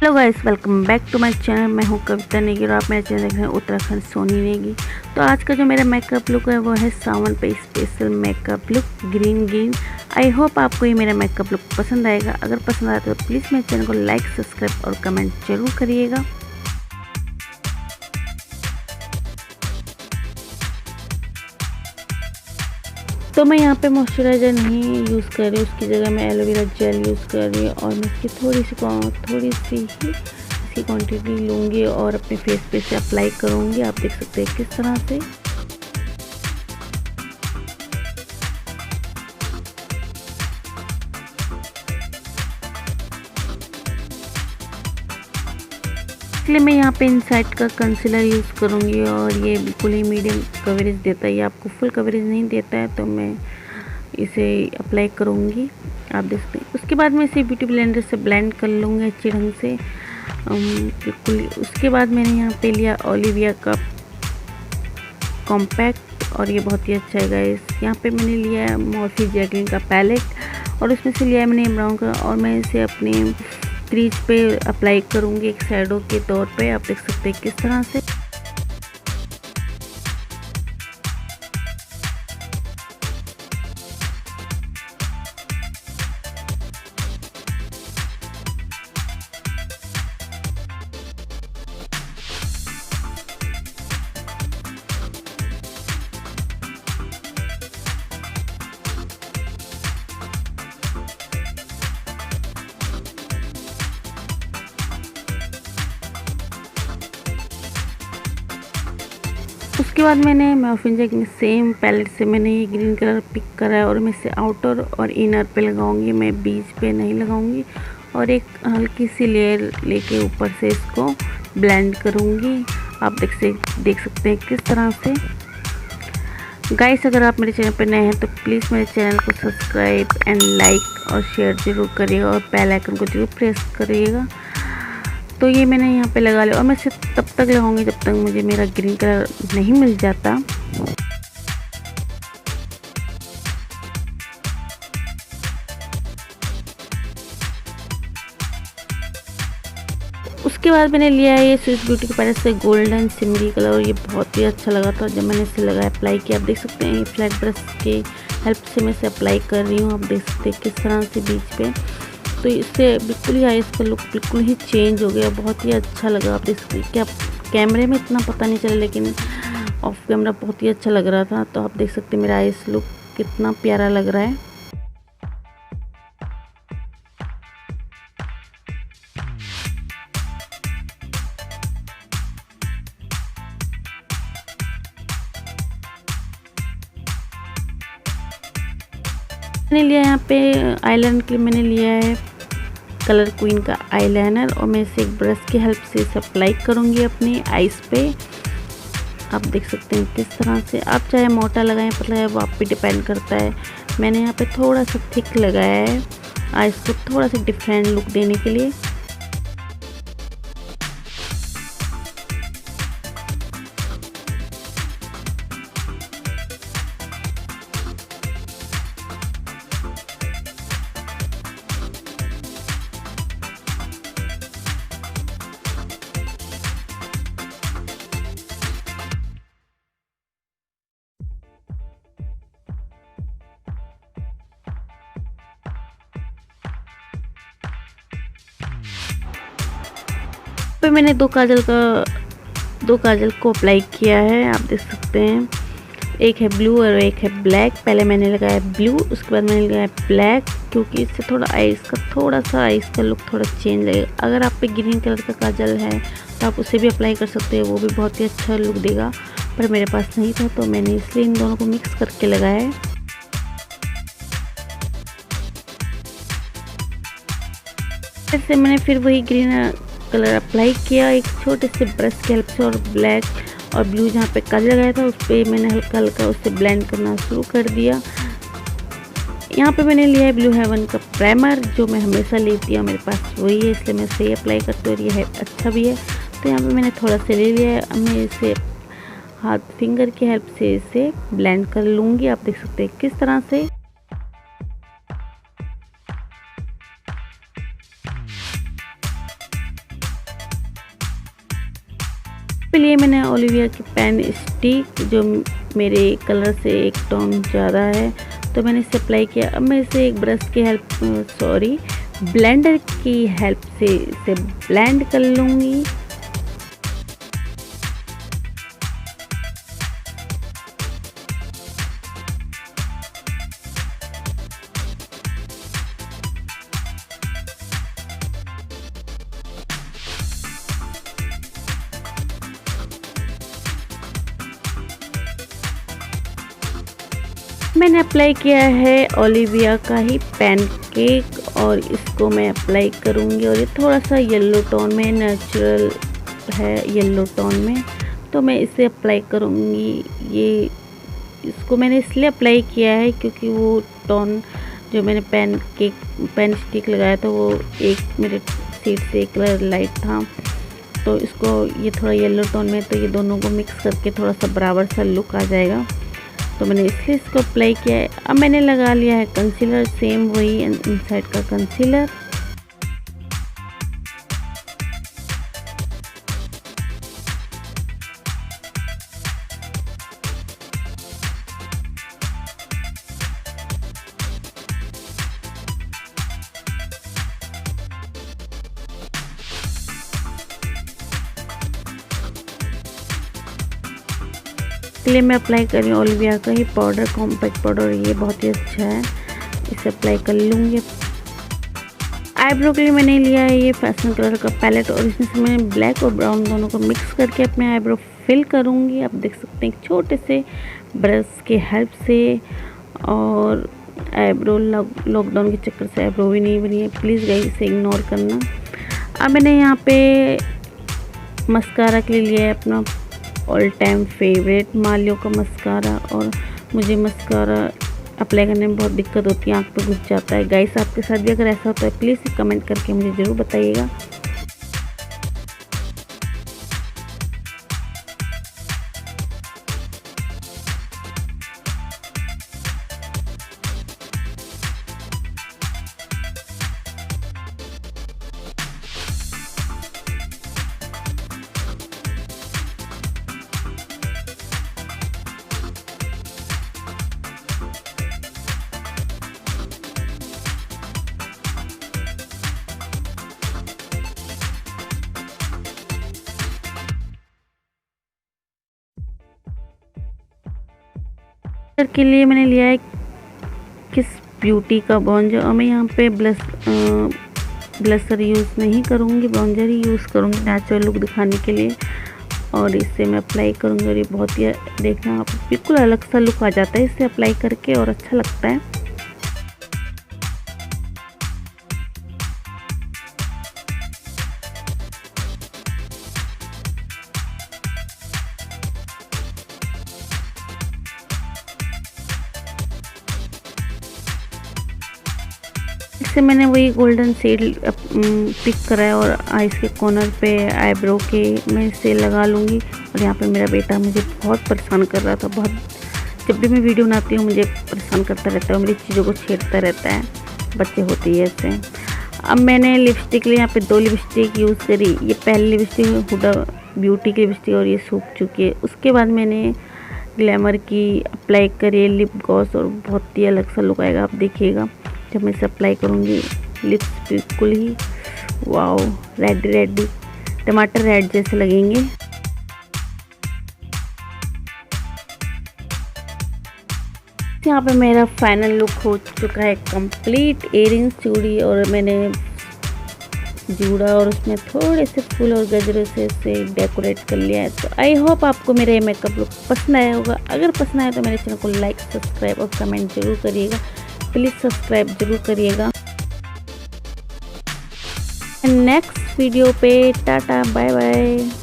Hello guys, welcome back to my channel. मैं हूं कविता नेगी और आप मेरे चैनल देख रहे हैं उत्तराखंड सोनी नेगी। तो आज का जो मेरा मेकअप लुक है वो है सावन पे special makeup look green green. I hope आपको ये मेरा मेकअप लुक पसंद आएगा। अगर पसंद आया तो प्लीज़ मेरे चैनल को लाइक, सब्सक्राइब और कमेंट जरूर करिएगा। तो मैं यहाँ पे मॉइस्चराइज़र नहीं यूज़ कर रही हूँ, उसकी जगह मैं एलोवेरा जेल यूज़ कर रही हूँ और मैं इसकी थोड़ी सी ही इसकी क्वांटिटी लूँगी और अपने फेस पे से अप्लाई करूँगी। आप देख सकते हैं किस तरह से। इसलिए मैं यहाँ पे इनसाइड का कंसीलर यूज़ करूँगी और ये बिल्कुल ही मीडियम कवरेज देता है। ये आपको फुल कवरेज नहीं देता है, तो मैं इसे अप्लाई करूँगी। आप देख सकते हैं। उसके बाद मैं इसे ब्यूटी ब्लेंडर से ब्लेंड कर लूँगी अच्छे ढंग से बिल्कुल। उसके बाद मैंने यहाँ पे लिया ओलिविया का कॉम्पैक्ट और ये बहुत ही अच्छा है गाइस। यहाँ पे मैंने लिया है मॉर्फी जैकलिन का पैलेट और उसमें से लिया है मैंने ब्राउन का और मैं इसे अपने क्रीज पे अप्लाई करूँगी एक शैडो के तौर पे। आप देख सकते हैं किस तरह से। उसके बाद मैंने मॉर्फी जैकलिन सेम पैलेट से मैंने ये ग्रीन कलर पिक करा है और मैं इसे आउटर और इनर पे लगाऊंगी। मैं बीच पे नहीं लगाऊंगी और एक हल्की सी लेयर लेके ऊपर से इसको ब्लेंड करूंगी। आप देख सकते हैं किस तरह से। गाइस, अगर आप मेरे चैनल पर नए हैं तो प्लीज़ मेरे चैनल को सब्सक्राइब एंड लाइक और शेयर ज़रूर करिएगा और बेल आइकन को ज़रूर प्रेस करिएगा। तो ये मैंने यहाँ पे लगा लिया और मैं इसे तब तक लगाऊंगी जब तक मुझे मेरा ग्रीन कलर नहीं मिल जाता। उसके बाद मैंने लिया है ये स्विस ब्यूटी के पैलेट से गोल्डन सिमरी कलर और ये बहुत ही अच्छा लगा था जब मैंने इसे लगाया, अप्लाई किया। आप देख सकते हैं फ्लैट ब्रश के हेल्प से मैं इसे अप्लाई कर रही हूँ। आप देख सकते हैं किस तरह से बीच पे। तो इससे बिल्कुल ही आइस का लुक बिल्कुल ही चेंज हो गया, बहुत ही अच्छा लगा। आप देख सकते हैं क्या कैमरे में इतना पता नहीं चला, लेकिन ऑफ कैमरा बहुत ही अच्छा लग रहा था। तो आप देख सकते हैं मेरा आइस लुक कितना प्यारा लग रहा है। मैंने लिया यहाँ पे आईलाइनर के लिए मैंने लिया है कलर क्वीन का आईलाइनर और मैं इसे एक ब्रश की हेल्प से इसे अप्लाई करूँगी अपनी आईज पे। आप देख सकते हैं किस तरह से। आप चाहे मोटा लगाएं पतला लगाएं, वो आप पे डिपेंड करता है। मैंने यहाँ पे थोड़ा सा थिक लगाया है आईज को थोड़ा सा डिफरेंट लुक देने के लिए। पे मैंने दो काजल को अप्लाई किया है। आप देख सकते हैं एक है ब्लू और एक है ब्लैक। पहले मैंने लगाया ब्लू, उसके बाद मैंने लगाया ब्लैक, क्योंकि इससे थोड़ा सा आइस का लुक थोड़ा चेंज लगेगा। अगर आप पे ग्रीन कलर का काजल है तो आप उसे भी अप्लाई कर सकते हैं, वो भी बहुत ही अच्छा लुक देगा। पर मेरे पास नहीं था तो मैंने इसलिए इन दोनों को मिक्स करके लगाया है। फिर मैंने फिर वही ग्रीन कलर अप्लाई किया एक छोटे से ब्रश की हेल्प से और ब्लैक और ब्लू जहाँ पे काजल लगाया था उस पर मैंने हल्का हल्का उससे ब्लेंड करना शुरू कर दिया। यहाँ पे मैंने लिया है ब्लू हेवन का प्राइमर, जो मैं हमेशा लेती हूँ, मेरे पास वही है इसलिए मैं इसे अप्लाई करती हूँ और ये है अच्छा भी है। तो यहाँ पे मैंने थोड़ा सा ले लिया है। अब मैं इसे हाथ फिंगर की हेल्प से इसे ब्लेंड कर लूँगी। आप देख सकते हैं किस तरह से। लिए मैंने ओलिविया की पेन स्टिक, जो मेरे कलर से एक टोन ज़्यादा है, तो मैंने इसे अप्लाई किया। अब मैं इसे एक ब्रश की ब्लेंडर की हेल्प से इसे ब्लेंड कर लूँगी। मैंने अप्लाई किया है ओलिविया का ही पैनकेक, और इसको मैं अप्लाई करूँगी। और ये थोड़ा सा येलो टोन में, नेचुरल है येलो टोन में, तो मैं इसे अप्लाई करूँगी। इसको मैंने इसलिए अप्लाई किया है क्योंकि वो टोन जो मैंने पेन स्टिक लगाया था वो एक मेरे सीट से एक कलर लाइट था, तो इसको ये थोड़ा येलो टोन में, तो ये दोनों को मिक्स करके थोड़ा सा बराबर सा लुक आ जाएगा, तो मैंने इसलिए इसको अप्लाई किया है। अब मैंने लगा लिया है कंसीलर, सेम वही इनसाइड का कंसीलर। के लिए मैं अप्लाई कर रही हूँ ओलिविया का ही पाउडर, कॉम्पैक्ट पाउडर, ये बहुत ही अच्छा है, इसे अप्लाई कर लूँगी। आईब्रो के लिए मैंने लिया है ये फैशन कलर का पैलेट, और इसमें से मैं ब्लैक और ब्राउन दोनों को मिक्स करके अपने आईब्रो फिल करूँगी। आप देख सकते हैं एक छोटे से ब्रश की हेल्प से, और आईब्रो लॉकडाउन के चक्कर से आईब्रो भी नहीं बनी है, प्लीज़ गाइस इसे इग्नोर करना। अब मैंने यहाँ पे मस्कारा के लिए लिया है अपना ऑल टाइम फेवरेट मालियो का मस्कारा, और मुझे मस्कारा अप्लाई करने में बहुत दिक्कत होती है, आँख पे घुस जाता है। गाइस आपके साथ भी अगर ऐसा होता है प्लीज़ कमेंट करके मुझे ज़रूर बताइएगा। के लिए मैंने लिया है किस ब्यूटी का ब्राउज़र, और मैं यहाँ पे ब्लशर यूज़ नहीं करूँगी, ब्राउज़र ही यूज़ करूँगी नेचुरल लुक दिखाने के लिए, और इससे मैं अप्लाई करूँगी। और ये बहुत ही देखना आप बिल्कुल अलग सा लुक आ जाता है इससे अप्लाई करके, और अच्छा लगता है। इससे मैंने वही गोल्डन शेड पिक करा है, और आइस के कॉर्नर पे आईब्रो के मैं इसे लगा लूँगी। और यहाँ पे मेरा बेटा मुझे बहुत परेशान कर रहा था, जब भी मैं वीडियो बनाती हूँ मुझे परेशान करता रहता है, मेरी चीज़ों को छेड़ता रहता है, बच्चे होते ही ऐसे। अब मैंने लिपस्टिक लिए यहाँ पे 2 लिपस्टिक यूज़ करी। ये पहली लिपस्टिक हुडा ब्यूटी की लिपस्टिक, और ये सूख चुकी है। उसके बाद मैंने ग्लैमर की अप्लाई करी लिप ग्लॉस, और बहुत ही अलग सा लुक आएगा, आप देखिएगा जब मैं इसे अप्लाई करूँगी। लिप्स बिल्कुल ही वाओ, रेड टमाटर रेड जैसे लगेंगे। यहाँ पे मेरा फाइनल लुक हो चुका है कंप्लीट। इयरिंग्स, चूड़ी, और मैंने जूड़ा और उसमें थोड़े से फूल और गजरों से इसे डेकोरेट कर लिया है। तो आई होप आपको मेरा ये मेकअप लुक पसंद आया होगा। अगर पसंद आया तो मेरे चैनल को लाइक, सब्सक्राइब और कमेंट जरूर करिएगा। प्लीज़ सब्सक्राइब जरूर करिएगा। नेक्स्ट वीडियो पे टाटा बाय बाय।